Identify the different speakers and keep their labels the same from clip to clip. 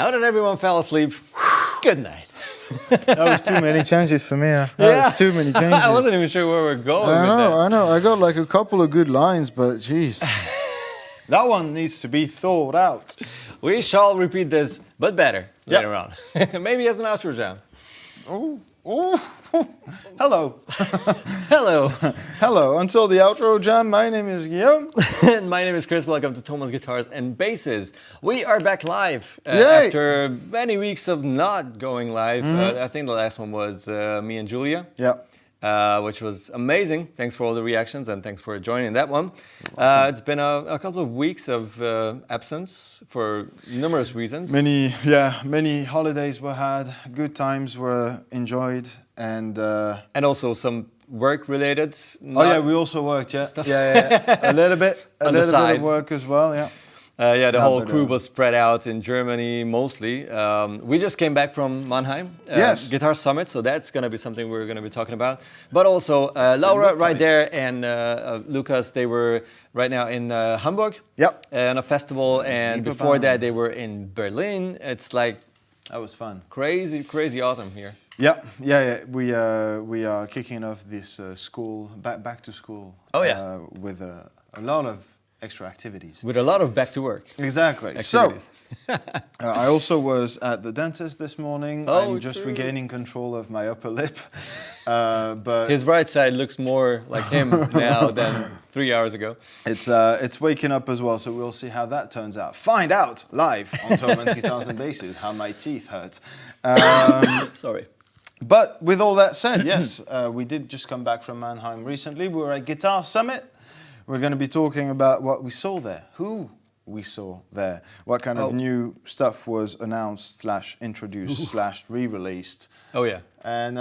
Speaker 1: Now that everyone fell asleep, good night.
Speaker 2: That was too many changes for me. That was too many changes.
Speaker 1: I wasn't even sure where we're going with that.
Speaker 2: I know. I got like a couple of good lines, but jeez. That one needs to be thought out.
Speaker 1: We shall repeat this, but better later on. Maybe as an outro jam.
Speaker 2: Oh, hello.
Speaker 1: Hello.
Speaker 2: Hello. Until the outro jam, my name is Guillaume.
Speaker 1: And my name is Kris. Welcome to Thomann Guitars and Basses. We are back live after many weeks of not going live. I think the last one was me and Julia.
Speaker 2: Yeah.
Speaker 1: Which was amazing. Thanks for all the reactions and thanks for joining that one. It's been a couple of weeks of absence for numerous reasons.
Speaker 2: Many holidays were had, good times were enjoyed, and
Speaker 1: also some work related.
Speaker 2: We also worked, stuff. A little bit of work as well,
Speaker 1: the whole crew was spread out in Germany mostly. We just came back from Mannheim, Guitar Summit, so that's going to be something we're going to be talking about. But also Laura right there and Lucas, they were right now in Hamburg on a festival, and before that they were in Berlin. It's like
Speaker 2: that was fun.
Speaker 1: Crazy autumn here.
Speaker 2: We are kicking off this school back to school. With a lot of extra activities.
Speaker 1: With a lot of back to work.
Speaker 2: Exactly. Activities. So, I also was at the dentist this morning. I'm just regaining control of my upper lip. But
Speaker 1: his right side looks more like him now than 3 hours ago.
Speaker 2: It's waking up as well, so we'll see how that turns out. Find out live on Thomann Guitars and Basses how my teeth hurt.
Speaker 1: Sorry.
Speaker 2: But with all that said, yes, we did just come back from Mannheim recently. We were at Guitar Summit. We're going to be talking about what we saw there, who we saw there, what kind of new stuff was announced / introduced / re-released. And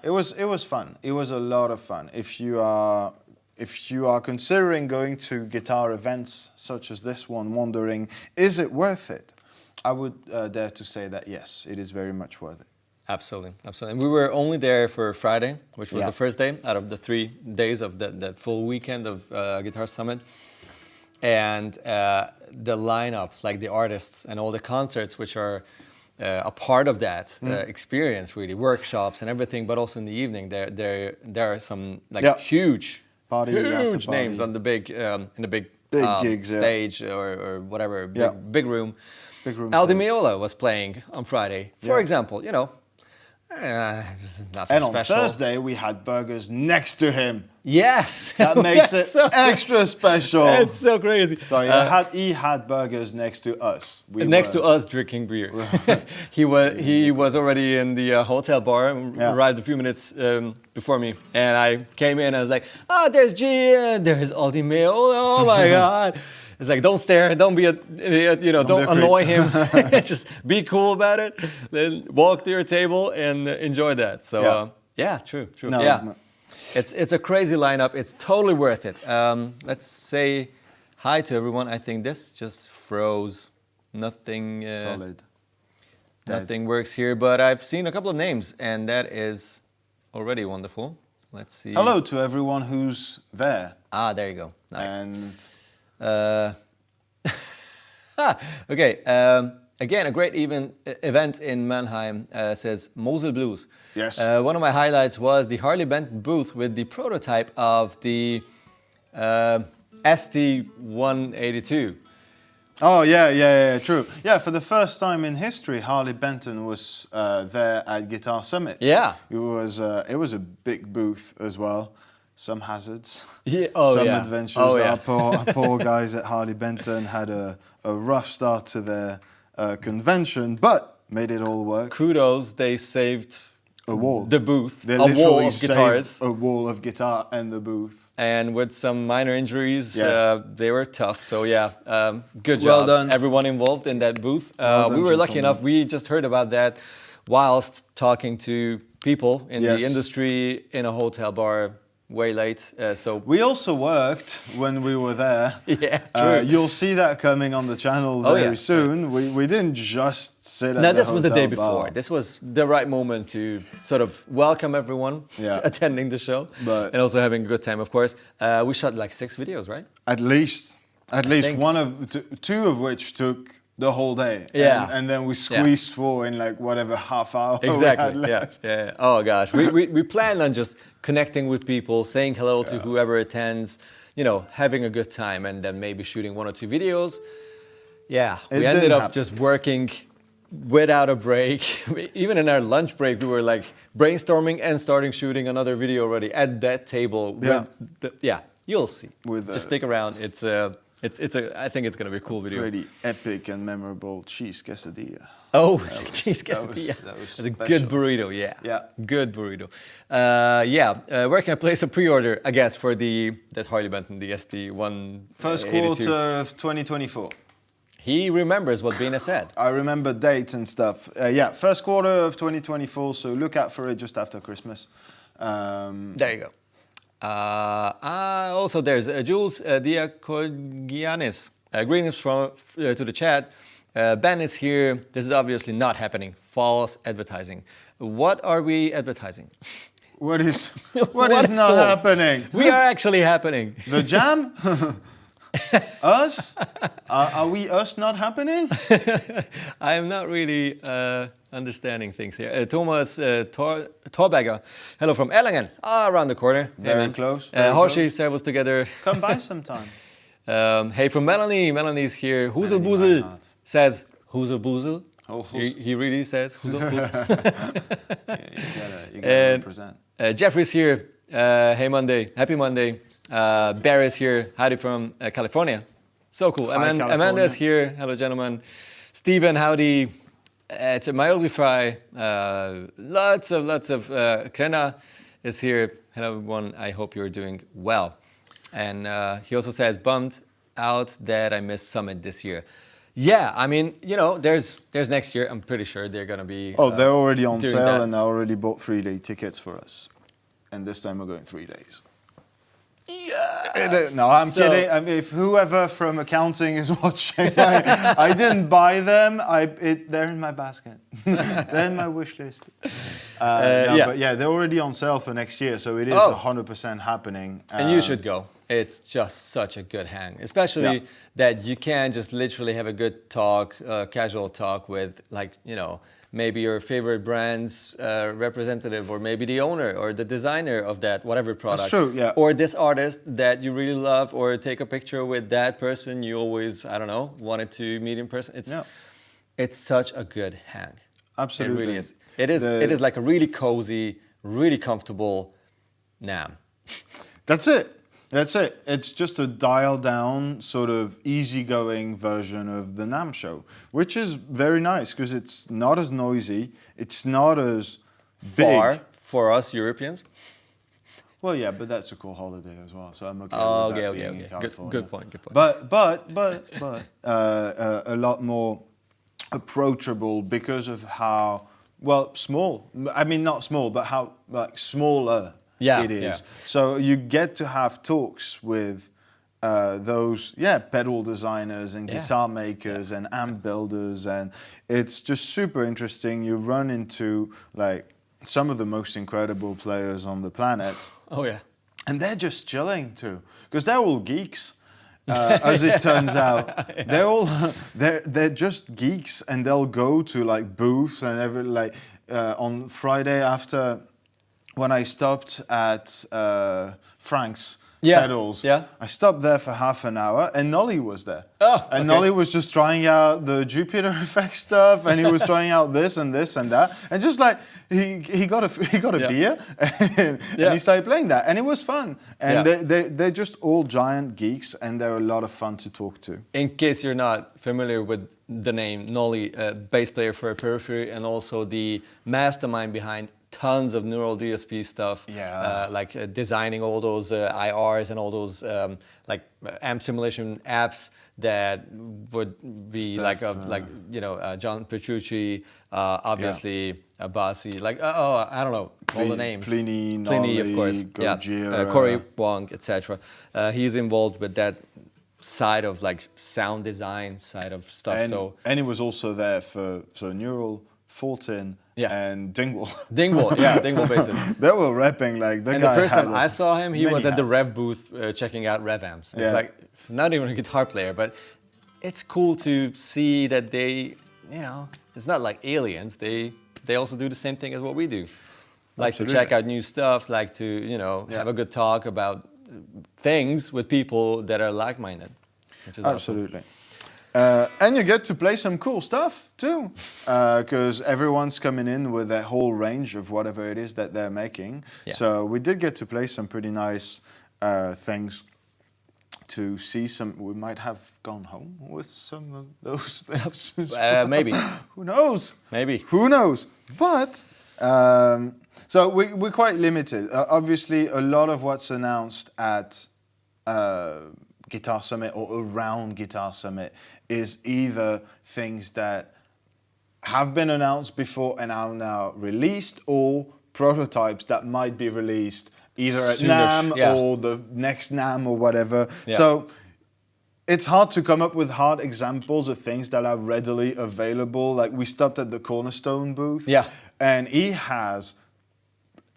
Speaker 2: it was fun. It was a lot of fun. If you are considering going to guitar events such as this one, wondering is it worth it, I would dare to say that yes, it is very much worth it.
Speaker 1: Absolutely. And we were only there for Friday, which was the first day out of the 3 days of that full weekend of Guitar Summit. And the lineup, like the artists and all the concerts, which are a part of that experience, really, workshops and everything, but also in the evening, there are some huge names on the big in the big gigs, stage or whatever, big room. Al Di Meola was playing on Friday, for example, not so
Speaker 2: and
Speaker 1: special.
Speaker 2: On Thursday, we had burgers next to him.
Speaker 1: Yes.
Speaker 2: That makes it extra special.
Speaker 1: It's so crazy.
Speaker 2: Sorry, he had burgers next to us.
Speaker 1: To us drinking beer. He was already in the hotel bar, arrived a few minutes before me. And I came in, I was like, there's Gian, there's Al Di Meola, oh my God. It's like, don't stare, don't be an idiot, don't annoy him. Just be cool about it. Then walk to your table and enjoy that. So, true. No. It's a crazy lineup. It's totally worth it. Let's say hi to everyone. I think this just froze. Nothing.
Speaker 2: Solid.
Speaker 1: Nothing works here, but I've seen a couple of names, and that is already wonderful. Let's see.
Speaker 2: Hello to everyone who's there.
Speaker 1: There you go. Nice.
Speaker 2: And
Speaker 1: again, a great event in Mannheim, says Mosel Blues.
Speaker 2: Yes.
Speaker 1: One of my highlights was the Harley Benton booth with the prototype of the ST-182.
Speaker 2: Oh, yeah, true. Yeah, for the first time in history, Harley Benton was there at Guitar Summit.
Speaker 1: Yeah.
Speaker 2: It was a big booth as well. Some hazards, adventures. Our poor guys at Harley Benton had a rough start to their convention, but made it all work.
Speaker 1: Kudos, they saved
Speaker 2: a wall.
Speaker 1: The booth,
Speaker 2: they
Speaker 1: a wall of guitars.
Speaker 2: Saved a wall of guitar and the booth.
Speaker 1: And with some minor injuries, they were tough. So good job.
Speaker 2: Well done.
Speaker 1: Everyone involved in that booth. We were lucky enough, we just heard about that whilst talking to people in the industry in a hotel bar. Way late, so
Speaker 2: we also worked when we were there.
Speaker 1: True.
Speaker 2: You'll see that coming on the channel very soon. We didn't just sit at the
Speaker 1: this was the day
Speaker 2: bar.
Speaker 1: before. This was the right moment to sort of welcome everyone attending the show, and also having a good time, of course. We shot like 6 videos, right?
Speaker 2: At least two of which took the whole day.
Speaker 1: Yeah.
Speaker 2: And then we squeezed 4 in like whatever half hour we had
Speaker 1: Exactly.
Speaker 2: left.
Speaker 1: Yeah. Oh gosh, we plan on just connecting with people, saying hello to whoever attends, having a good time, and then maybe shooting 1 or 2 videos. Yeah, we ended up just working without a break. Even in our lunch break, we were like brainstorming and starting shooting another video already at that table. You'll see. Just stick around. I think it's gonna be a cool video.
Speaker 2: Pretty epic and memorable cheese quesadilla.
Speaker 1: Oh, cheese quesadilla.
Speaker 2: That was
Speaker 1: That's a good burrito. Yeah. Good burrito. Where can I place a pre-order? I guess for that Harley Benton, the ST1.
Speaker 2: First quarter of 2024.
Speaker 1: He remembers what Bina said.
Speaker 2: I remember dates and stuff. First quarter of 2024. So look out for it just after Christmas.
Speaker 1: There you go. Also, there's Jules Diakogiannis. Greetings to the chat. Ben is here. This is obviously not happening. False advertising. What are we advertising?
Speaker 2: What is not happening?
Speaker 1: We are actually happening.
Speaker 2: The jam? Us? Are we us not happening?
Speaker 1: I am not really understanding things here. Thomas Torberger, hello from Erlangen, around the corner.
Speaker 2: Very close.
Speaker 1: Horsey, servus together.
Speaker 2: Come by sometime.
Speaker 1: Hey, from Melanie. Melanie's here. Hoezelboezel says Hoezelboezel. He really says Hoezelboezel.
Speaker 2: You gotta represent.
Speaker 1: Jeffrey's here. Hey, Monday. Happy Monday. Bear is here. Howdy from California. So cool. Amanda's here. Hello, gentlemen. Steven, howdy. It's a mildly fry. Lots of Krena is here. Hello, everyone. I hope you're doing well. And he also says, bummed out that I missed Summit this year. Yeah, I mean, there's next year. I'm pretty sure they're gonna be.
Speaker 2: They're already on sale, and I already bought 3-day tickets for us. And this time we're going 3 days.
Speaker 1: Yeah.
Speaker 2: No, I'm kidding. I mean, if whoever from accounting is watching, I didn't buy them. They're in my basket. They're in my wish list. But they're already on sale for next year, so it is 100% happening.
Speaker 1: And you should go. It's just such a good hang, especially that you can just literally have a good talk, casual talk with maybe your favorite brand's representative, or maybe the owner or the designer of that whatever product.
Speaker 2: That's true, yeah.
Speaker 1: Or this artist that you really love, or take a picture with that person you always, wanted to meet in person. It's such a good hang.
Speaker 2: Absolutely.
Speaker 1: It really is. It is like a really cozy, really comfortable NAMM.
Speaker 2: That's it. It's just a dialed down, sort of easygoing version of the NAMM show, which is very nice because it's not as noisy. It's not as big.
Speaker 1: Far for us Europeans.
Speaker 2: Well, yeah, but that's a cool holiday as well, so I'm okay with that being in California.
Speaker 1: Good point.
Speaker 2: But a lot more approachable because of how small. I mean, not small, but how smaller. It is. Yeah. So you get to have talks with those pedal designers and guitar makers and amp builders, and it's just super interesting. You run into some of the most incredible players on the planet.
Speaker 1: Oh yeah.
Speaker 2: And they're just chilling too, because they're all geeks. As it turns out, they're just geeks, and they'll go to booths and on Friday after. When I stopped at Frank's pedals, I stopped there for half an hour, and Nolly was there. And Nolly was just trying out the Jupiter effect stuff, and he was trying out this and this and that, and just he got a beer, and he started playing that, and it was fun. And they're just all giant geeks, and they're a lot of fun to talk to.
Speaker 1: In case you're not familiar with the name, Nolly, bass player for Periphery, and also the mastermind behind tons of neural DSP stuff, designing all those IRs and all those amp simulation apps that would be stuff, John Petrucci, obviously Abasi, I don't know all the names.
Speaker 2: Pliny,
Speaker 1: of course,
Speaker 2: Gojira.
Speaker 1: Corey Wong, etc. He's involved with that side of sound design side of stuff.
Speaker 2: And he was also there for Neural, Fulton. And Dingwall.
Speaker 1: Dingwall bassist.
Speaker 2: They were rapping
Speaker 1: And the first time I saw him, he was at the Rev booth checking out Rev amps. It's not even a guitar player, but it's cool to see that they, it's not like aliens. They also do the same thing as what we do. Like to check out new stuff, like to, have a good talk about things with people that are like-minded, which is
Speaker 2: absolutely. And you get to play some cool stuff too, because everyone's coming in with their whole range of whatever it is that they're making.
Speaker 1: Yeah.
Speaker 2: So we did get to play some pretty nice things. To see some, we might have gone home with some of those things.
Speaker 1: Maybe.
Speaker 2: Who knows?
Speaker 1: Maybe.
Speaker 2: Who knows? But so we're quite limited. Obviously, a lot of what's announced at Guitar Summit or around Guitar Summit is either things that have been announced before and are now released, or prototypes that might be released either at NAMM or the next NAMM or whatever. Yeah. So it's hard to come up with hard examples of things that are readily available. Like we stopped at the Cornerstone booth, and he has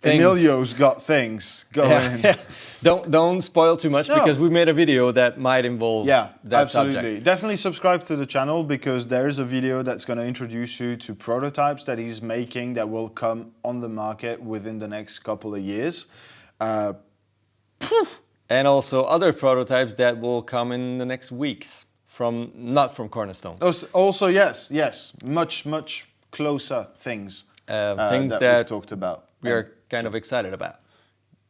Speaker 2: Emilio's got things going.
Speaker 1: Yeah. Don't spoil too much because we made a video that might involve that
Speaker 2: absolutely.
Speaker 1: subject.
Speaker 2: Definitely subscribe to the channel because there is a video that's going to introduce you to prototypes that he's making that will come on the market within the next couple of years.
Speaker 1: And also other prototypes that will come in the next weeks not from Cornerstone.
Speaker 2: Also, yes, much closer things.
Speaker 1: Things that
Speaker 2: we've talked about.
Speaker 1: We are kind of excited about.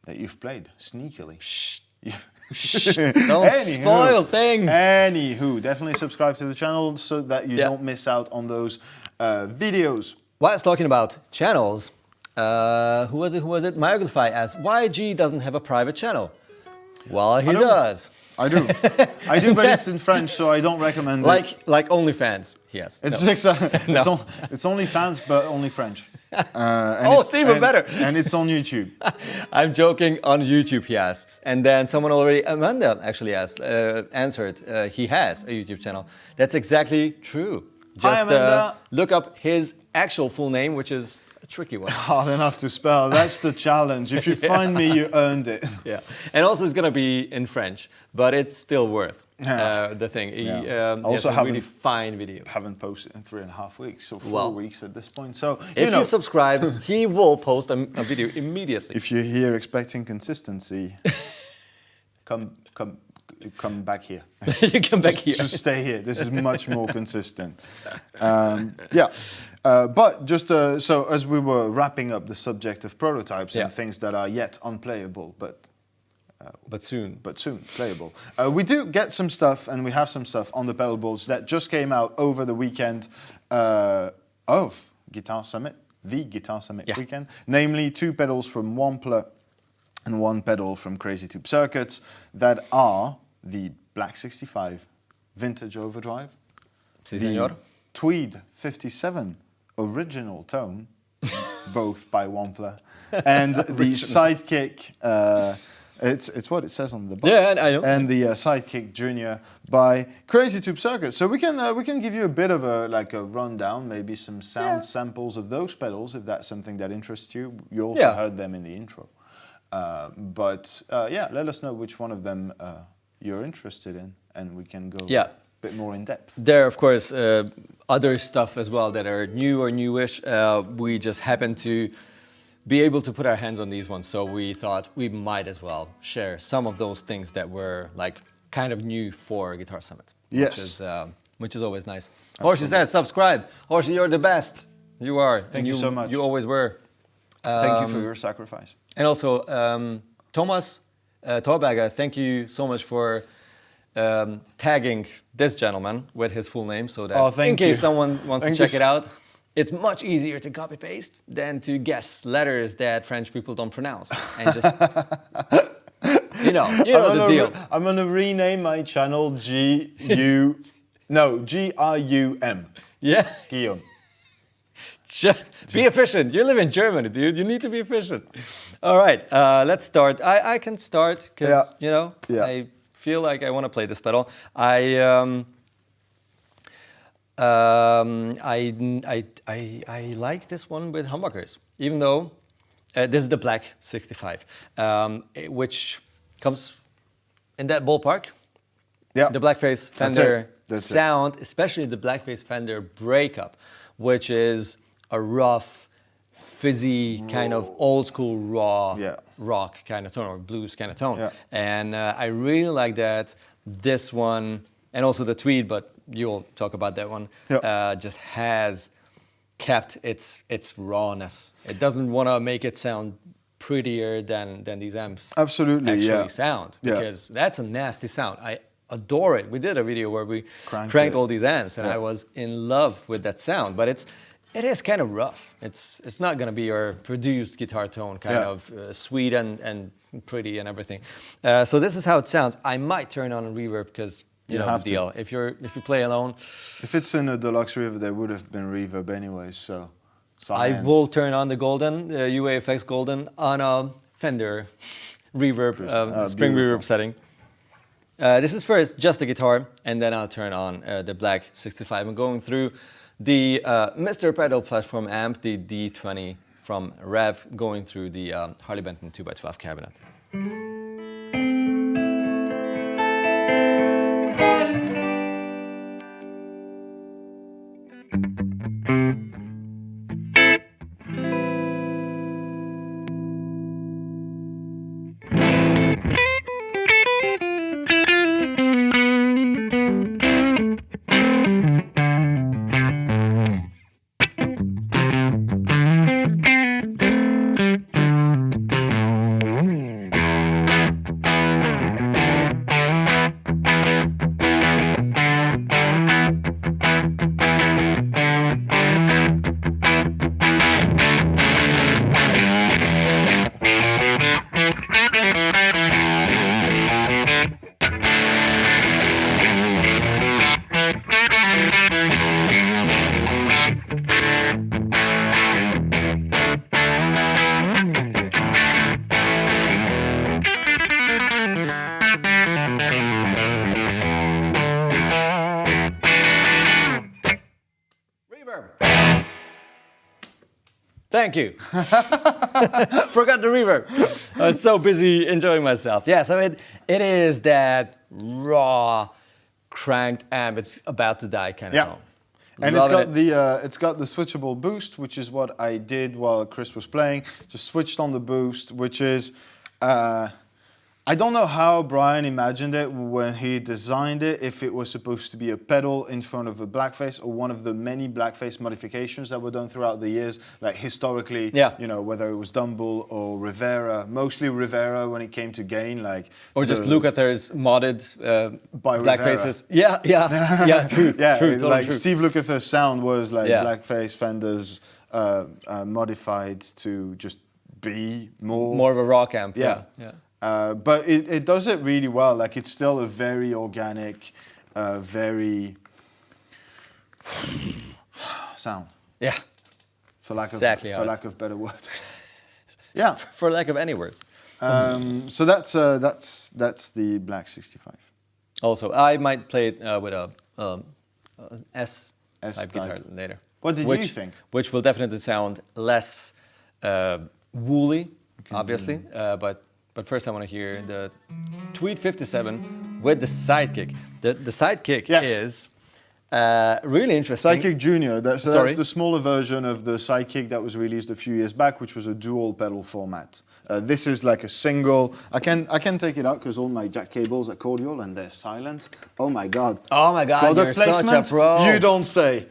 Speaker 2: That you've played sneakily.
Speaker 1: Shh. Don't spoil things.
Speaker 2: Anywho, definitely subscribe to the channel so that you don't miss out on those videos.
Speaker 1: Whilst talking about channels, who was it? Myography asked, why G doesn't have a private channel? Well, he does.
Speaker 2: I do, but it's in French, so I don't recommend it.
Speaker 1: Like OnlyFans, yes.
Speaker 2: It's OnlyFans, but only French.
Speaker 1: It's even better.
Speaker 2: And it's on YouTube.
Speaker 1: I'm joking, on YouTube, he asks. And then someone already, Amanda actually answered, he has a YouTube channel. That's exactly true. Just look up his actual full name, which is a tricky one.
Speaker 2: Hard enough to spell. That's the challenge. If you find me, you earned it.
Speaker 1: Yeah, and also it's gonna be in French, but it's still worth the thing. He
Speaker 2: also
Speaker 1: has a really fine video.
Speaker 2: Haven't posted in 3.5 weeks, so 4 weeks at this point. So
Speaker 1: if you subscribe, he will post a video immediately.
Speaker 2: If you're here expecting consistency, come back here.
Speaker 1: You come back here.
Speaker 2: Just stay here. This is much more consistent. But just so as we were wrapping up the subject of prototypes and things that are yet unplayable, but soon playable. We do get some stuff, and we have some stuff on the pedal boards that just came out over the weekend of Guitar Summit, the Guitar Summit weekend. Namely, 2 pedals from Wampler and 1 pedal from Crazy Tube Circuits that are the Black 65 Vintage Overdrive, the Tweed 57 Original Tone, both by Wampler, and the Sidekick, it's what it says on the box,
Speaker 1: I know.
Speaker 2: And the Sidekick Junior by Crazy Tube Circuits. So we can give you a bit of a rundown, maybe some sound samples of those pedals if that's something that interests you. You also heard them in the intro. But let us know which one of them you're interested in, and we can go a bit more in depth.
Speaker 1: There are, of course, other stuff as well that are new or newish. We just happen to be able to put our hands on these ones, so we thought we might as well share some of those things that were kind of new for Guitar Summit.
Speaker 2: Yes.
Speaker 1: Which is always nice. Horsey says, subscribe. Horsey, you're the best. You are.
Speaker 2: Thank you so much.
Speaker 1: You always were.
Speaker 2: Thank you for your sacrifice.
Speaker 1: And also, Thomas Torberger, thank you so much for tagging this gentleman with his full name, so that in case someone wants to check it out, it's much easier to copy paste than to guess letters that French people don't pronounce and just you know the deal.
Speaker 2: I'm gonna rename my channel G-R-U-M.
Speaker 1: Yeah.
Speaker 2: Guillaume.
Speaker 1: Be efficient. You live in Germany, dude. You need to be efficient. All right, let's start. I can start because I feel like I want to play this pedal. I like this one with humbuckers, even though this is the Black 65, which comes in that ballpark.
Speaker 2: Yeah.
Speaker 1: the Blackface Fender
Speaker 2: That's it.
Speaker 1: sound, especially the Blackface Fender breakup, which is a rough, fizzy, kind of old school raw
Speaker 2: Yeah.
Speaker 1: rock kind of tone or blues kind of tone.
Speaker 2: Yeah.
Speaker 1: And I really like that. This one, and also the Tweed, but you'll talk about that one,
Speaker 2: Yeah.
Speaker 1: just has kept its rawness. It doesn't want to make it sound prettier than these amps
Speaker 2: Absolutely,
Speaker 1: actually
Speaker 2: yeah.
Speaker 1: sound,
Speaker 2: Yeah.
Speaker 1: because that's a nasty sound. I adore it. We did a video where we
Speaker 2: Cranked
Speaker 1: cranked
Speaker 2: it.
Speaker 1: all these amps, and
Speaker 2: Yeah.
Speaker 1: I was in love with that sound. But it is kind of rough. It's not gonna be your produced guitar tone, kind
Speaker 2: Yeah.
Speaker 1: of sweet and pretty and everything. So this is how it sounds. I might turn on a reverb because you know
Speaker 2: have
Speaker 1: the
Speaker 2: to.
Speaker 1: deal. If you play alone,
Speaker 2: If it's in a deluxe reverb, there would have been reverb anyways. So.
Speaker 1: I
Speaker 2: Science.
Speaker 1: will turn on the golden UAFX golden on a Fender reverb, spring
Speaker 2: beautiful.
Speaker 1: reverb setting. This is first just the guitar, and then I'll turn on the Black 65. I'm going through the Mr. Pedal platform amp, the D20 from Rev, going through the Harley Benton 2x12 cabinet. Reverb. Thank you. Forgot the reverb. I was so busy enjoying myself. Yeah, so it is that raw, cranked amp. It's about to die kind of
Speaker 2: Yeah.
Speaker 1: tone.
Speaker 2: And
Speaker 1: Loving
Speaker 2: it's got the switchable boost, which is what I did while Kris was playing. Just switched on the boost, which is I don't know how Brian imagined it when he designed it, if it was supposed to be a pedal in front of a Blackface or one of the many Blackface modifications that were done throughout the years, like historically,
Speaker 1: Yeah.
Speaker 2: you know, whether it was Dumble or Rivera, mostly Rivera when it came to gain, like...
Speaker 1: Or just
Speaker 2: the-
Speaker 1: Lukather's modded
Speaker 2: By
Speaker 1: Blackfaces. Yeah, true.
Speaker 2: Yeah,
Speaker 1: true, totally
Speaker 2: like
Speaker 1: true.
Speaker 2: Steve Lukather's sound was like
Speaker 1: Yeah.
Speaker 2: Blackface Fenders modified to just be
Speaker 1: More of a rock amp.
Speaker 2: Yeah.
Speaker 1: Yeah.
Speaker 2: But it does it really well. Like it's still a very organic, very sound.
Speaker 1: Yeah.
Speaker 2: For lack
Speaker 1: Exactly how
Speaker 2: for
Speaker 1: it's-
Speaker 2: lack of better word. Yeah.
Speaker 1: For lack of any words.
Speaker 2: So that's the Black 65.
Speaker 1: Also, I might play it with a S type
Speaker 2: S-type.
Speaker 1: guitar later.
Speaker 2: What did you think?
Speaker 1: Which will definitely sound less woolly, obviously. But first I want to hear the Tweed 57 with the sidekick. The sidekick
Speaker 2: Yes.
Speaker 1: is really interesting.
Speaker 2: Sidekick Junior, that's
Speaker 1: Sorry?
Speaker 2: the smaller version of the Sidekick that was released a few years back, which was a dual pedal format. This is like a single. I can take it out because all my jack cables are cordial and they're silent. Oh my god.
Speaker 1: Oh my god,
Speaker 2: Product
Speaker 1: you're
Speaker 2: placement?
Speaker 1: such a pro.
Speaker 2: You don't say.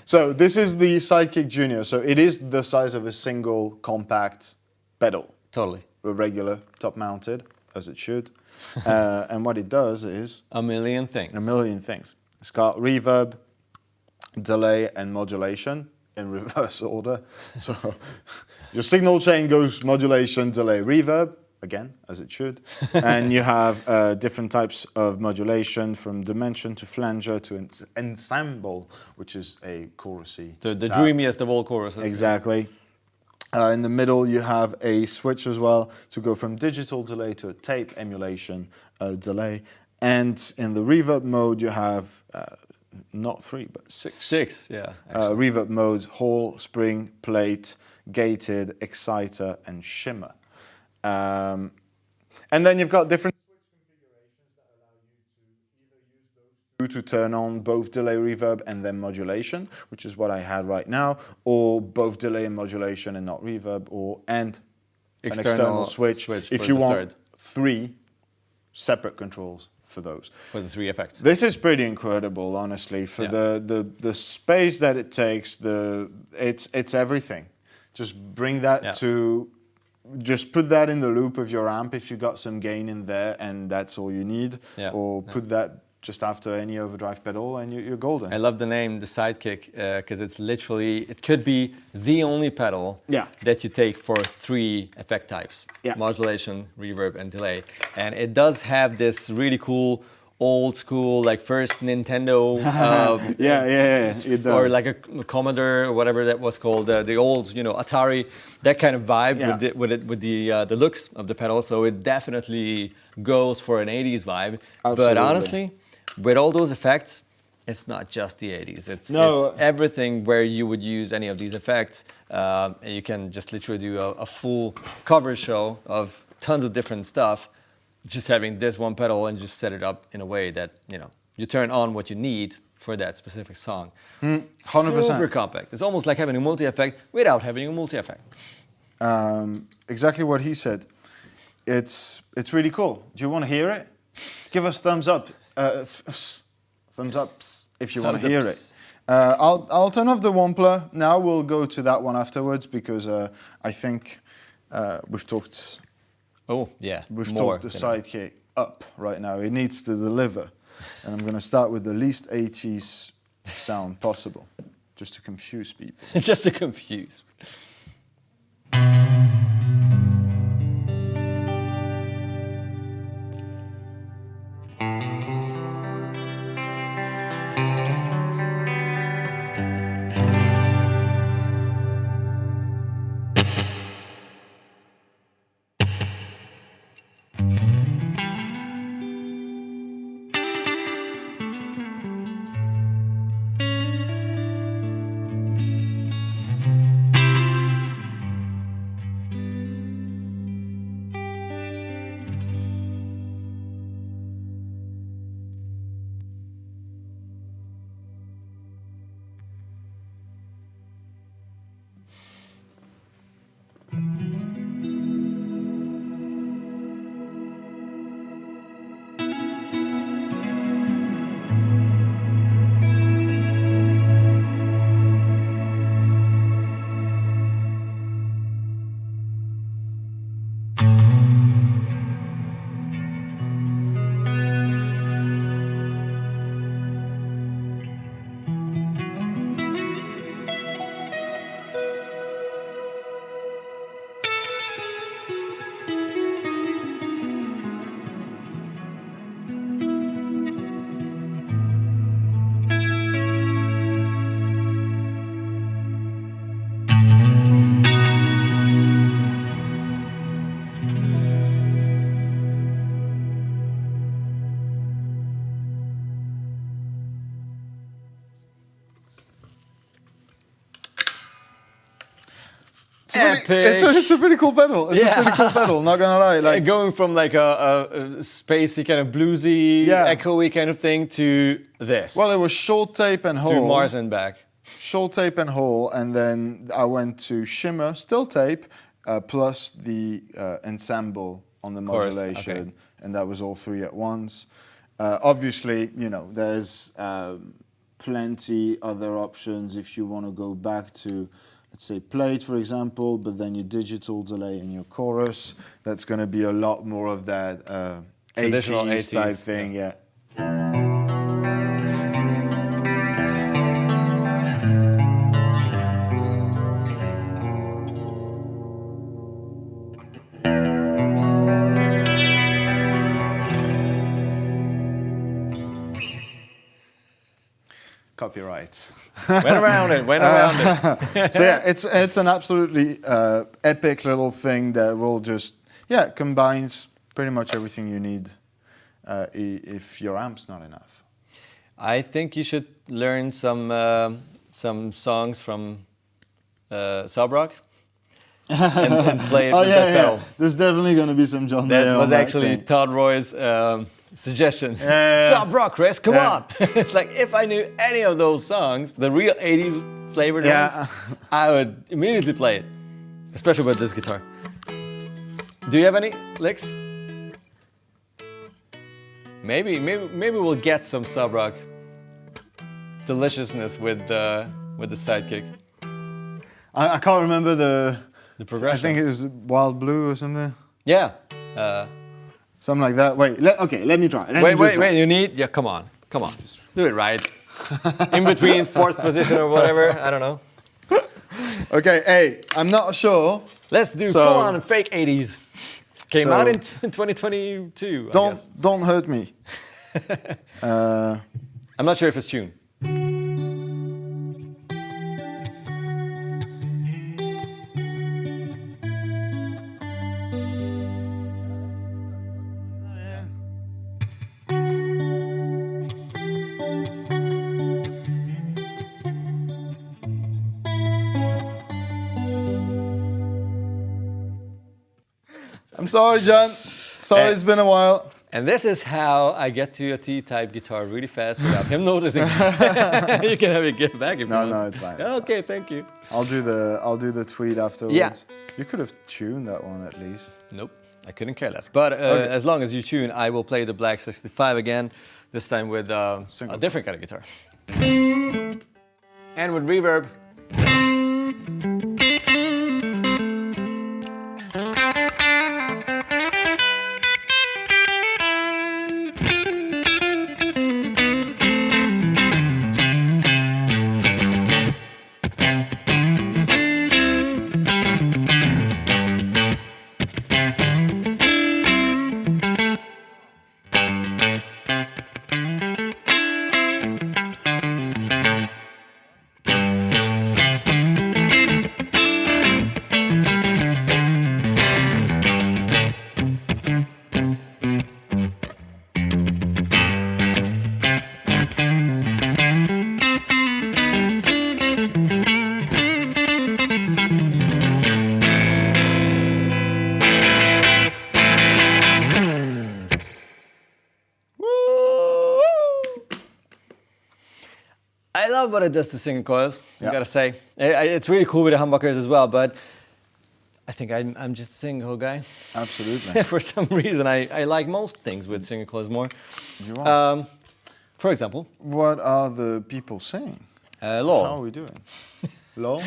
Speaker 2: So this is the Sidekick Junior. So it is the size of a single compact pedal.
Speaker 1: Totally.
Speaker 2: A regular top mounted, as it should. And what it does is
Speaker 1: A million things.
Speaker 2: a million things. It's got reverb, delay, and modulation in reverse order. So your signal chain goes modulation, delay, reverb, again, as it should. And you have different types of modulation from dimension to flanger to ensemble, which is a chorusy.
Speaker 1: The
Speaker 2: tab.
Speaker 1: dreamiest of all choruses.
Speaker 2: Exactly. In the middle, you have a switch as well to go from digital delay to a tape emulation delay. And in the reverb mode, you have not 3, but 6.
Speaker 1: 6, yeah. actually.
Speaker 2: Reverb modes: Hall, Spring, Plate, Gated, Exciter, and Shimmer. And then you've got different switch to turn on both delay, reverb, and then modulation, which is what I had right now, or both delay and modulation and not reverb, or and an external switch if you want 3 separate controls for those.
Speaker 1: For the 3 effects.
Speaker 2: This is pretty incredible, honestly, for the space that it takes. It's everything. Just bring that to. Just put that in the loop of your amp if you got some gain in there, and that's all you need. Or put that just after any overdrive pedal, and you're golden.
Speaker 1: I love the name, the Sidekick, because it's literally, it could be the only pedal that you take for 3 effect types. Modulation, reverb, and delay. And it does have this really cool old school, like first Nintendo,
Speaker 2: it does.
Speaker 1: Or like a Commodore or whatever that was called, the old, Atari, that kind of vibe with the looks of the pedal. So it definitely goes for an 80s vibe.
Speaker 2: Absolutely.
Speaker 1: But honestly, with all those effects, it's not just the 80s. It's everything where you would use any of these effects. You can just literally do a full cover show of tons of different stuff. Just having this one pedal and just set it up in a way that, you turn on what you need for that specific song.
Speaker 2: 100%.
Speaker 1: Super compact. It's almost like having a multi-effect without having a multi-effect.
Speaker 2: Exactly what he said. It's really cool. Do you want to hear it? Give us thumbs up. Thumbs ups if you want to hear it. I'll turn off the Wampler. Now we'll go to that one afterwards because I think we've talked...
Speaker 1: Oh, yeah.
Speaker 2: We've talked the Sidekick up right now. It needs to deliver. And I'm going to start with the least 80s sound possible, just to confuse people.
Speaker 1: Just to confuse.
Speaker 2: It's a pretty cool pedal. It's a pretty cool pedal, not gonna lie. Like
Speaker 1: going from like a spacey kind of bluesy, echoey kind of thing to this.
Speaker 2: Well, it was short tape and whole.
Speaker 1: To Mars and back.
Speaker 2: Short tape and whole, and then I went to shimmer, still tape, plus the ensemble on the modulation, and that was all 3 at once. Obviously, there's plenty other options if you want to go back to, let's say, plate, for example, but then your digital delay in your chorus. That's going to be a lot more of that
Speaker 1: traditional 80s
Speaker 2: type thing, yeah. Copyrights.
Speaker 1: Went around it.
Speaker 2: So yeah, it's an absolutely epic little thing that will just combines pretty much everything you need if your amp's not enough.
Speaker 1: I think you should learn some songs from Subrock and play it with that pedal.
Speaker 2: There's definitely going to be some John
Speaker 1: That
Speaker 2: there
Speaker 1: was
Speaker 2: on
Speaker 1: actually
Speaker 2: that thing.
Speaker 1: Todd Roy's suggestion.
Speaker 2: Yeah.
Speaker 1: Sub rock, Kris, come
Speaker 2: Yeah.
Speaker 1: on. It's like if I knew any of those songs, the real 80s flavored ones, I would immediately play it. Especially with this guitar. Do you have any licks? Maybe we'll get some sub rock deliciousness with the sidekick.
Speaker 2: I can't remember the
Speaker 1: progression.
Speaker 2: I think it was Wild Blue or something.
Speaker 1: Yeah.
Speaker 2: Something like that. Wait, let me try.
Speaker 1: Wait, you need, yeah, come on. Do it right. In between fourth position or whatever, I don't know.
Speaker 2: Okay, hey, I'm not sure.
Speaker 1: Let's do full on fake 80s. Came out in 2022, I guess.
Speaker 2: Don't hurt me.
Speaker 1: I'm not sure if it's tuned.
Speaker 2: I'm sorry, John. Sorry, it's been a while.
Speaker 1: And this is how I get to a T-type guitar really fast without him noticing. You can have it get back if you want.
Speaker 2: No, it's fine.
Speaker 1: Okay, thank you.
Speaker 2: I'll do the tweed afterwards.
Speaker 1: Yeah.
Speaker 2: You could have tuned that one at least.
Speaker 1: Nope, I couldn't care less. But as long as you tune, I will play the Black 65 again, this time with a different kind of guitar. And with reverb. I love what it does to singing coils, I gotta say. It's really cool with the humbuckers as well, but I think I'm just a single guy.
Speaker 2: Absolutely.
Speaker 1: For some reason, I like most things with single coils more.
Speaker 2: You are.
Speaker 1: For example.
Speaker 2: What are the people saying?
Speaker 1: Lol.
Speaker 2: How are we doing? Lol?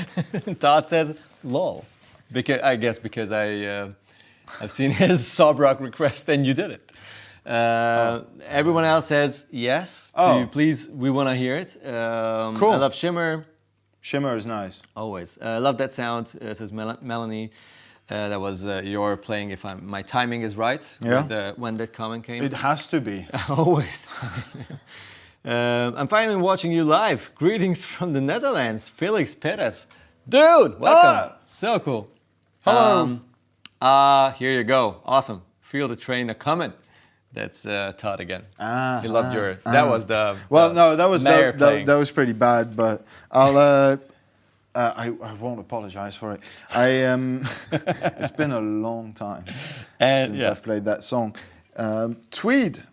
Speaker 1: Todd says lol. Because I've seen his sob rock request and you did it. Everyone else says yes. Please, we want to hear it.
Speaker 2: Cool.
Speaker 1: I love Shimmer.
Speaker 2: Shimmer is nice.
Speaker 1: Always. Love that sound, says Melanie. That was your playing, if my timing is right, when that comment came.
Speaker 2: It has to be.
Speaker 1: Always. I'm finally watching you live. Greetings from the Netherlands, Felix Perez. Dude, welcome. So cool.
Speaker 2: Hello.
Speaker 1: Here you go. Awesome. Feel the train a coming. That's Todd again. He loved your. That was the.
Speaker 2: Well, no, that was pretty bad, but I'll. I won't apologize for it. It's been a long time since I've played that song. Tweed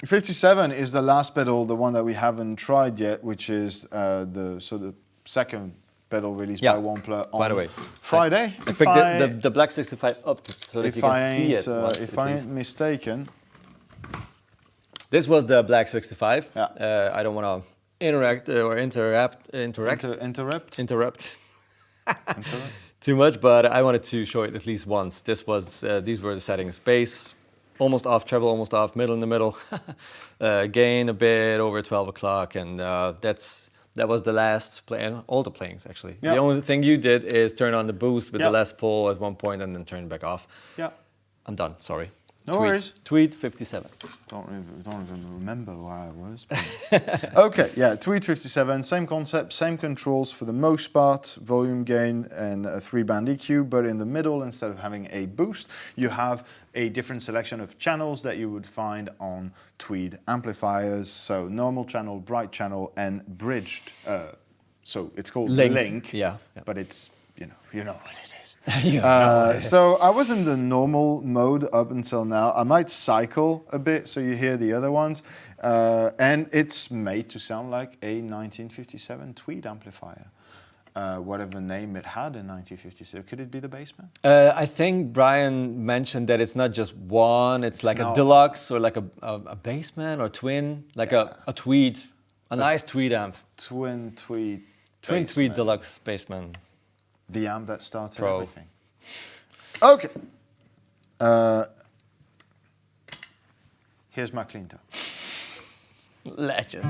Speaker 2: 57 is the last pedal, the one that we haven't tried yet, which is the second pedal released by Wampler on,
Speaker 1: by the way,
Speaker 2: Friday.
Speaker 1: I picked the Black 65 up so that you can see it.
Speaker 2: If I ain't mistaken.
Speaker 1: This was the Black 65.
Speaker 2: Yeah.
Speaker 1: I don't want to interrupt too much, but I wanted to show it at least once. These were the settings: bass, almost off, treble almost off, middle in the middle, gain a bit over 12 o'clock, and that was the last play, and all the playings actually. Yeah. The only thing you did is turn on the boost with the Les Paul at one point and then turn it back off. Yeah. I'm done, sorry.
Speaker 2: No worries.
Speaker 1: Tweed 57.
Speaker 2: Don't even remember where I was. Okay, yeah, Tweed 57, same concept, same controls for the most part, volume gain and a 3-band EQ, but in the middle, instead of having a boost, you have a different selection of channels that you would find on Tweed amplifiers. So normal channel, bright channel, and bridged. So it's called Link.
Speaker 1: Yeah.
Speaker 2: But it's, you know what it is. So I was in the normal mode up until now. I might cycle a bit so you hear the other ones. And it's made to sound like a 1957 Tweed amplifier. Whatever name it had in 1957. Could it be the Bassman?
Speaker 1: I think Brian mentioned that it's not just one, it's like a
Speaker 2: not-
Speaker 1: deluxe or like a Bassman or twin, like a Tweed, a nice Tweed amp.
Speaker 2: Twin Tweed.
Speaker 1: Twin
Speaker 2: Bassman.
Speaker 1: Tweed deluxe Bassman.
Speaker 2: The amp that started
Speaker 1: Pro.
Speaker 2: everything. Okay. Here's my clean tone.
Speaker 1: Legend.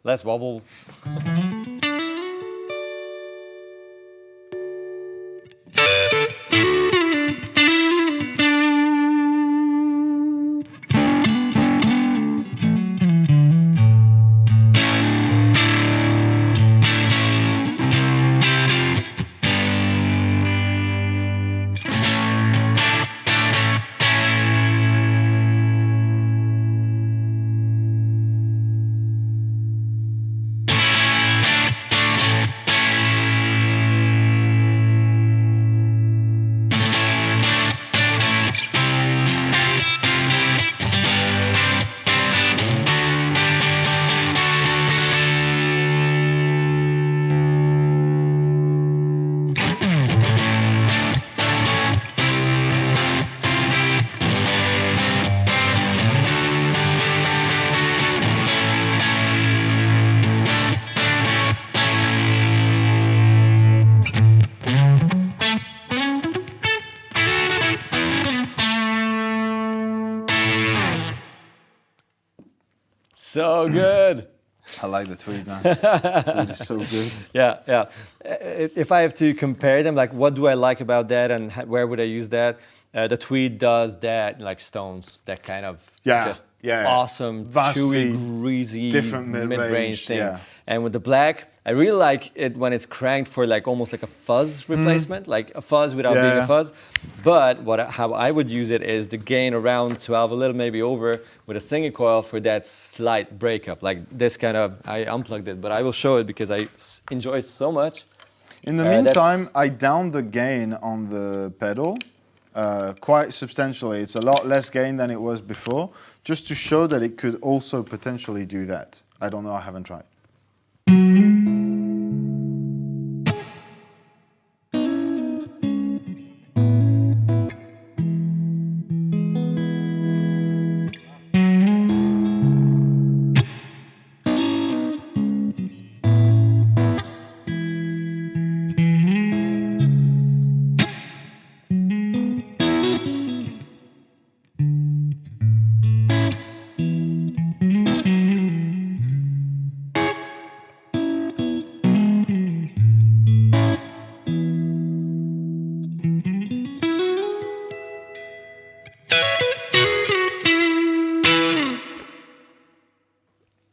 Speaker 1: Less wobble. So good.
Speaker 2: I like the Tweed, man. Tweed is so good.
Speaker 1: Yeah, yeah. If I have to compare them, like what do I like about that and where would I use that? The Tweed does that, like Stones, that kind of just awesome,
Speaker 2: Vastly
Speaker 1: chewy, greasy,
Speaker 2: different
Speaker 1: mid-range thing.
Speaker 2: yeah.
Speaker 1: And with the Black, I really like it when it's cranked for like almost like a fuzz replacement, like a fuzz without being a fuzz. But how I would use it is the gain around 12, a little maybe over, with a singing coil for that slight breakup. Like this kind of, I unplugged it, but I will show it because I enjoy it so much.
Speaker 2: In the meantime, I downed the gain on the pedal quite substantially. It's a lot less gain than it was before, just to show that it could also potentially do that. I don't know, I haven't tried.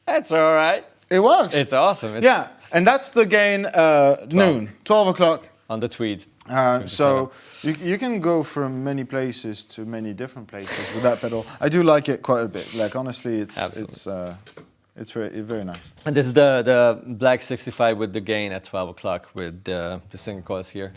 Speaker 1: That's all right.
Speaker 2: It works.
Speaker 1: It's awesome. It's
Speaker 2: Yeah, and that's the gain noon, 12 o'clock.
Speaker 1: on the Tweed.
Speaker 2: So you can go from many places to many different places with that pedal. I do like it quite a bit. Like honestly, it's very nice.
Speaker 1: And this is the Black 65 with the gain at 12 o'clock with the singing coils here.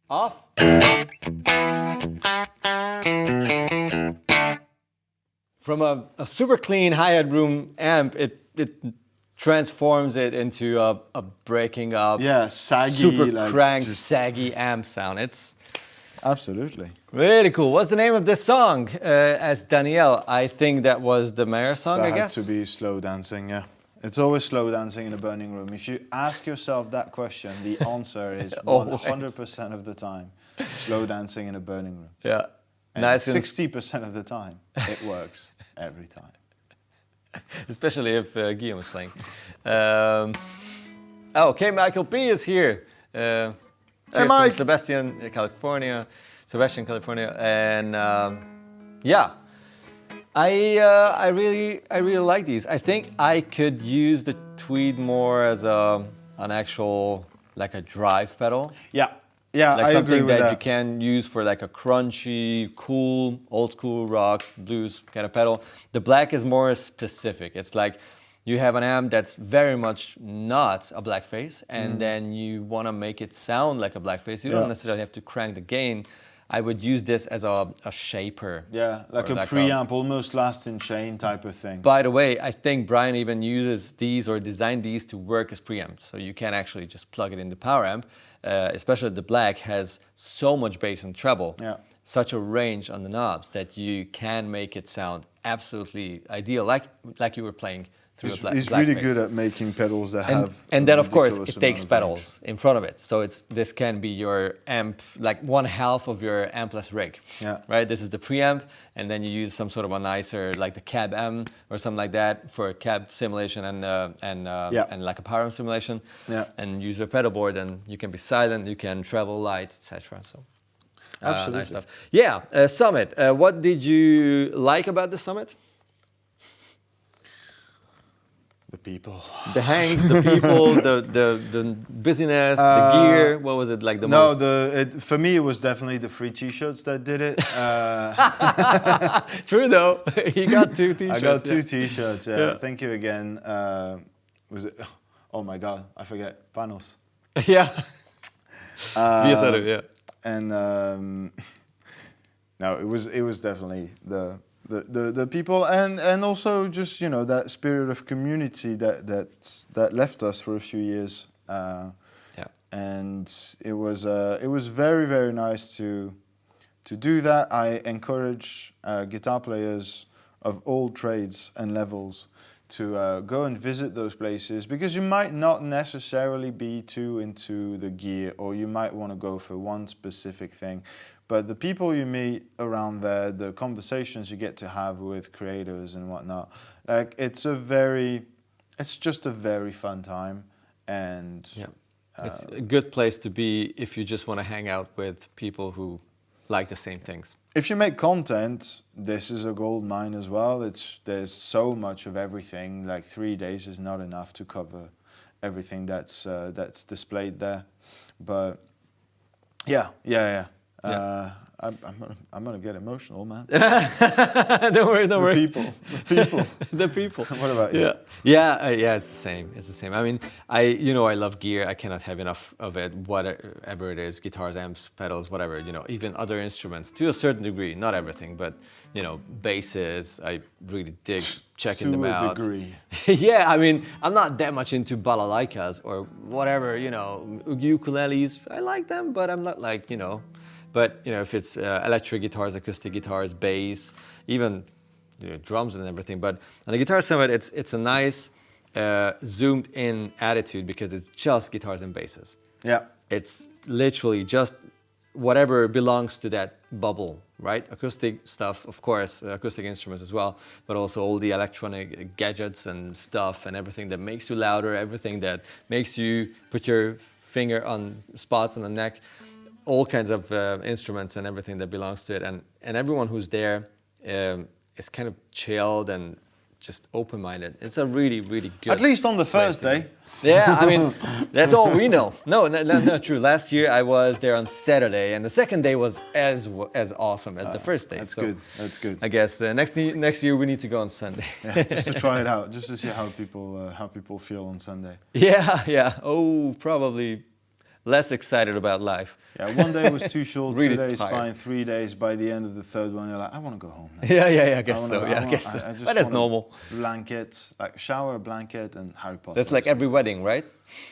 Speaker 1: Off. From a super clean hi-hat room amp, it transforms it into a breaking up,
Speaker 2: saggy,
Speaker 1: super
Speaker 2: like
Speaker 1: cranked,
Speaker 2: just
Speaker 1: saggy amp sound. It's
Speaker 2: absolutely
Speaker 1: really cool. What's the name of this song? As Danielle, I think that was the Mayor song,
Speaker 2: that
Speaker 1: I
Speaker 2: had
Speaker 1: guess.
Speaker 2: to be slow dancing. Yeah, It's always slow dancing in a burning room. If you ask yourself that question, the answer is
Speaker 1: Always.
Speaker 2: 100% of the time slow dancing in a burning room.
Speaker 1: Yeah.
Speaker 2: And
Speaker 1: Nice.
Speaker 2: 60% of the time, it works every time.
Speaker 1: Especially if Guillaume is playing. Okay, Michael P is here. Here from
Speaker 2: Mike.
Speaker 1: Sebastian, California. And yeah, I really like these. I think I could use the Tweed more as an actual like a drive pedal.
Speaker 2: Yeah, yeah,
Speaker 1: Like
Speaker 2: I
Speaker 1: something
Speaker 2: agree with
Speaker 1: that
Speaker 2: that.
Speaker 1: you can use for like a crunchy, cool, old school rock, blues kind of pedal. The Black is more specific. It's like you have an amp that's very much not a blackface, and then you want to make it sound like a blackface. You don't necessarily have to crank the gain. I would use this as a shaper.
Speaker 2: Yeah, like
Speaker 1: or
Speaker 2: a preamp, almost last in chain type of thing.
Speaker 1: By the way, I think Brian even uses these or designed these to work as preamps. So you can actually just plug it in the power amp. Especially the Black has so much bass and treble, such a range on the knobs that you can make it sound absolutely ideal, like you were playing through a black
Speaker 2: He's really
Speaker 1: bass.
Speaker 2: good at making pedals that have.
Speaker 1: And then of course
Speaker 2: ridiculous
Speaker 1: it takes
Speaker 2: amount of range.
Speaker 1: pedals in front of it. So this can be your amp, like 1/2 of your ampless rig.
Speaker 2: Yeah.
Speaker 1: Right. This is the preamp, and then you use some sort of a nicer, like the cab M or something like that for a cab simulation and like a power amp simulation.
Speaker 2: Yeah.
Speaker 1: And use your pedal board, and you can be silent, you can travel light, etc. So.
Speaker 2: Absolutely.
Speaker 1: Nice stuff. Yeah. Summit. What did you like about the Summit?
Speaker 2: The people.
Speaker 1: The hangs, the people, the busyness, the gear. What was it like the most?
Speaker 2: For me it was definitely the free T-shirts that did it.
Speaker 1: True though, he got 2 T-shirts.
Speaker 2: I got 2 T-shirts.
Speaker 1: Yeah.
Speaker 2: Thank you again. Was it? Oh my God, I forget. Panos.
Speaker 1: Yeah. Yeah.
Speaker 2: And no, it was definitely the people and also just that spirit of community that left us for a few years. And it was very, very nice to do that. I encourage guitar players of all trades and levels to go and visit those places, because you might not necessarily be too into the gear, or you might want to go for one specific thing. But the people you meet around there, the conversations you get to have with creators and whatnot, like it's just a very fun time. And
Speaker 1: it's a good place to be if you just want to hang out with people who like the same things.
Speaker 2: If you make content, this is a gold mine as well. There's so much of everything. Like 3 days is not enough to cover everything that's displayed there. But yeah. I'm gonna get emotional, man.
Speaker 1: Don't worry.
Speaker 2: The people.
Speaker 1: The people.
Speaker 2: What about you?
Speaker 1: Yeah. It's the same. I mean, I love gear. I cannot have enough of it. Whatever it is, guitars, amps, pedals, whatever. Even other instruments to a certain degree. Not everything, but basses. I really dig checking them out.
Speaker 2: To a degree.
Speaker 1: Yeah, I mean, I'm not that much into balalaikas or whatever. Ukuleles. I like them, but I'm not like But if it's electric guitars, acoustic guitars, bass, even drums and everything. But on the Guitar Summit, it's a nice zoomed in attitude, because it's just guitars and basses.
Speaker 2: Yeah.
Speaker 1: It's literally just whatever belongs to that bubble, right? Acoustic stuff, of course, acoustic instruments as well, but also all the electronic gadgets and stuff and everything that makes you louder, everything that makes you put your finger on spots on the neck. All kinds of instruments and everything that belongs to it, and everyone who's there is kind of chilled and just open-minded. It's a really, really good.
Speaker 2: At least on the first day.
Speaker 1: Yeah, I mean, that's all we know. No, not true. Last year I was there on Saturday, and the second day was as awesome as the first day.
Speaker 2: That's
Speaker 1: so
Speaker 2: good. That's good.
Speaker 1: I guess next year we need to go on Sunday.
Speaker 2: Yeah, just to try it out, just to see how people feel on Sunday.
Speaker 1: Yeah. Oh, probably less excited about life.
Speaker 2: Yeah, one day was too short,
Speaker 1: Really
Speaker 2: 2 days
Speaker 1: tired.
Speaker 2: fine, 3 days. By the end of the third one, you're like, I want to go home now.
Speaker 1: Yeah, I guess so. I guess so.
Speaker 2: just
Speaker 1: But that's
Speaker 2: want a
Speaker 1: normal.
Speaker 2: Blanket, like shower, blanket, and Harry Potter.
Speaker 1: That's like every wedding, right?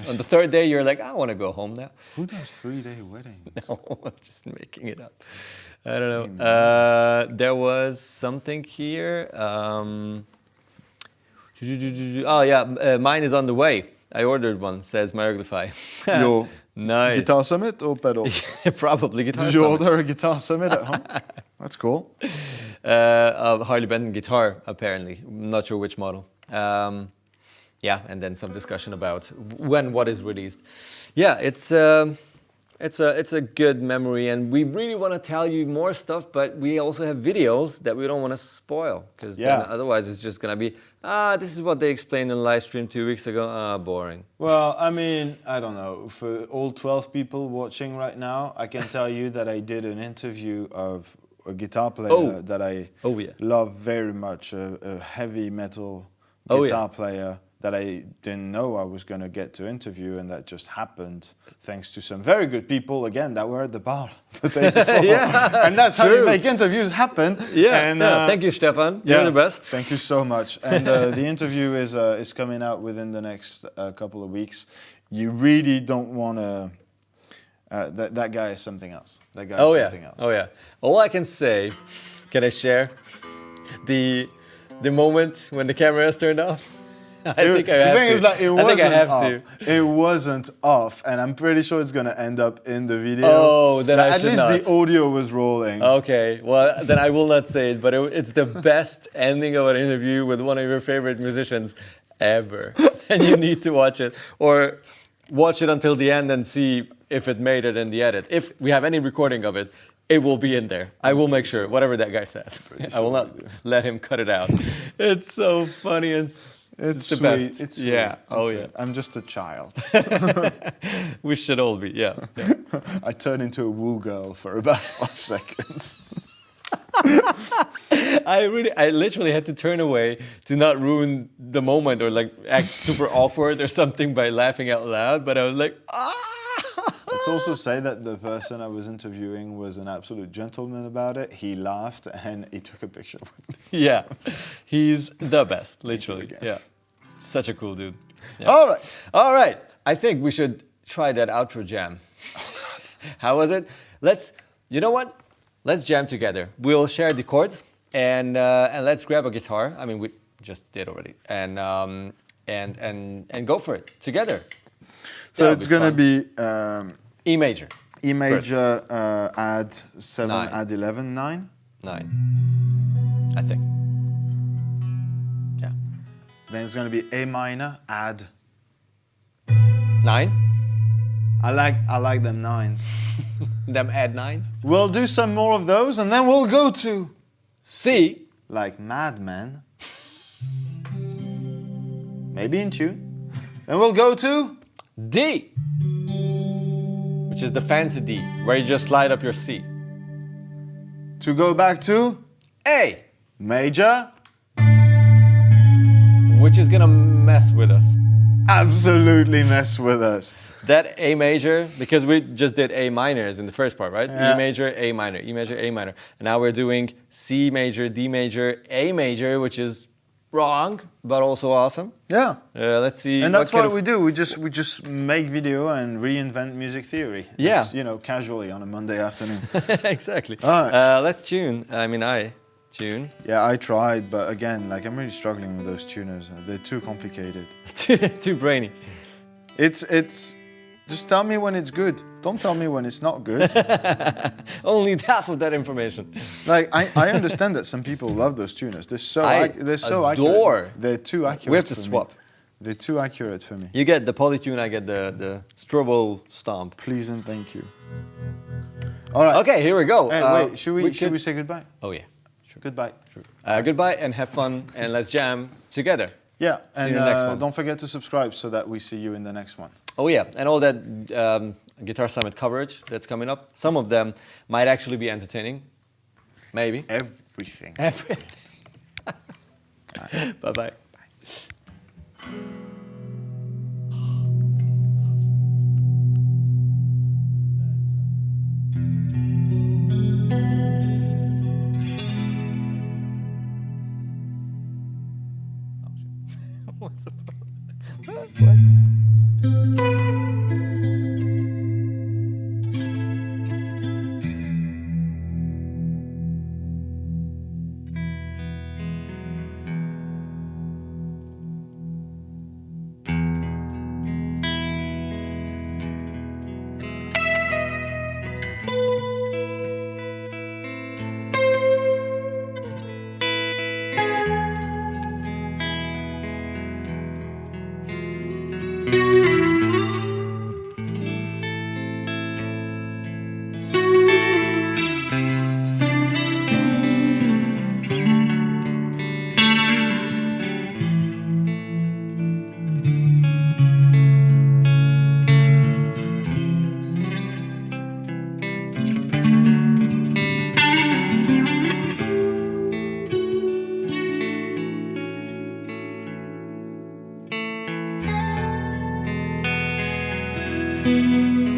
Speaker 1: On the third day, you're like, I want to go home now.
Speaker 2: Who does 3-day weddings?
Speaker 1: No, I'm just making it up. I don't know. There was something here. Oh yeah, mine is on the way. I ordered one, says Myoglify.
Speaker 2: Your
Speaker 1: Nice.
Speaker 2: Guitar Summit or pedal?
Speaker 1: Probably Guitar
Speaker 2: Did you
Speaker 1: Summit.
Speaker 2: order a Guitar Summit at home? That's cool.
Speaker 1: A Harley Benton guitar, apparently. I'm not sure which model. Yeah, and then some discussion about when what is released. Yeah, it's a good memory, and we really want to tell you more stuff, but we also have videos that we don't want to spoil, because otherwise it's just gonna be this is what they explained in the live stream 2 weeks ago. Boring.
Speaker 2: Well, I mean, I don't know. For all 12 people watching right now, I can tell you that I did an interview of a guitar player that I love very much, a heavy metal guitar player that I didn't know I was going to get to interview, and that just happened thanks to some very good people, again, that were at the bar the day before. And that's how you make interviews happen. And,
Speaker 1: thank you, Stefan. You're the best.
Speaker 2: Thank you so much. And the interview is coming out within the next couple of weeks. You really don't want to... that guy is something else. That guy is something else.
Speaker 1: Oh yeah. All I can say, can I share the moment when the camera is turned off? I think I have to. The thing is that
Speaker 2: it wasn't off. It wasn't off, and I'm pretty sure it's gonna end up in the video.
Speaker 1: Oh, then I
Speaker 2: should not. At least the audio was rolling.
Speaker 1: Okay, well then I will not say it, but it's the best ending of an interview with one of your favorite musicians ever, and you need to watch it, or watch it until the end and see if it made it in the edit. If we have any recording of it, it will be in there. I will make sure, whatever that guy says. I will not let him cut it out. It's so funny and it's the
Speaker 2: sweet.
Speaker 1: Best.
Speaker 2: It's
Speaker 1: yeah.
Speaker 2: Sweet.
Speaker 1: Oh yeah.
Speaker 2: I'm just a child.
Speaker 1: We should all be. Yeah.
Speaker 2: I turn into a woo girl for about 5 seconds.
Speaker 1: I literally had to turn away to not ruin the moment or like act super awkward or something by laughing out loud. But I was like,
Speaker 2: Let's also say that the person I was interviewing was an absolute gentleman about it. He laughed and he took a picture with me.
Speaker 1: Yeah, he's the best, literally. Yeah, such a cool dude. Yeah. All right. I think we should try that outro jam. How was it? You know what? Let's jam together. We'll share the chords and let's grab a guitar. I mean, we just did already, and go for it together.
Speaker 2: So it's gonna be
Speaker 1: E major.
Speaker 2: E major, add 7, add 11, 9?
Speaker 1: 9, I think. Yeah.
Speaker 2: Then it's gonna be A minor, add
Speaker 1: 9.
Speaker 2: I like them 9s.
Speaker 1: Them add 9s.
Speaker 2: We'll do some more of those, and then we'll go to
Speaker 1: C.
Speaker 2: Like madmen. Maybe in tune. Then we'll go to
Speaker 1: D, which is the fancy D, where you just slide up your C.
Speaker 2: To go back to
Speaker 1: A,
Speaker 2: major,
Speaker 1: which is gonna mess with us.
Speaker 2: Absolutely mess with us.
Speaker 1: That A major, because we just did A minors in the first part, right?
Speaker 2: Yeah.
Speaker 1: E major, A minor, E major, A minor. And now we're doing C major, D major, A major, which is wrong, but also awesome.
Speaker 2: Yeah.
Speaker 1: Let's see.
Speaker 2: And that's what we do. We just make video and reinvent music theory.
Speaker 1: Yeah.
Speaker 2: It's, casually on a Monday afternoon.
Speaker 1: Exactly.
Speaker 2: All right.
Speaker 1: Let's tune. I tune.
Speaker 2: Yeah, I tried, but again, I'm really struggling with those tuners. They're too complicated.
Speaker 1: Too brainy.
Speaker 2: It's just tell me when it's good. Don't tell me when it's not good.
Speaker 1: Only half of that information.
Speaker 2: I understand that some people love those tuners. They're so
Speaker 1: adore.
Speaker 2: accurate. They're too accurate.
Speaker 1: We have to
Speaker 2: for
Speaker 1: swap.
Speaker 2: Me. They're too accurate for me.
Speaker 1: You get the polytune, I get the strobo stomp.
Speaker 2: Please and thank you. All right.
Speaker 1: Okay, here we go.
Speaker 2: Hey, wait, should we say goodbye?
Speaker 1: Oh yeah.
Speaker 2: Sure. Goodbye.
Speaker 1: Sure. Goodbye and have fun, and let's jam together.
Speaker 2: Yeah,
Speaker 1: see you in the next one.
Speaker 2: Don't forget to subscribe so that we see you in the next one.
Speaker 1: Oh yeah, and all that Guitar Summit coverage that's coming up. Some of them might actually be entertaining. Maybe.
Speaker 2: Everything.
Speaker 1: Everything. Bye-bye. Bye. What's the problem? What?
Speaker 3: you.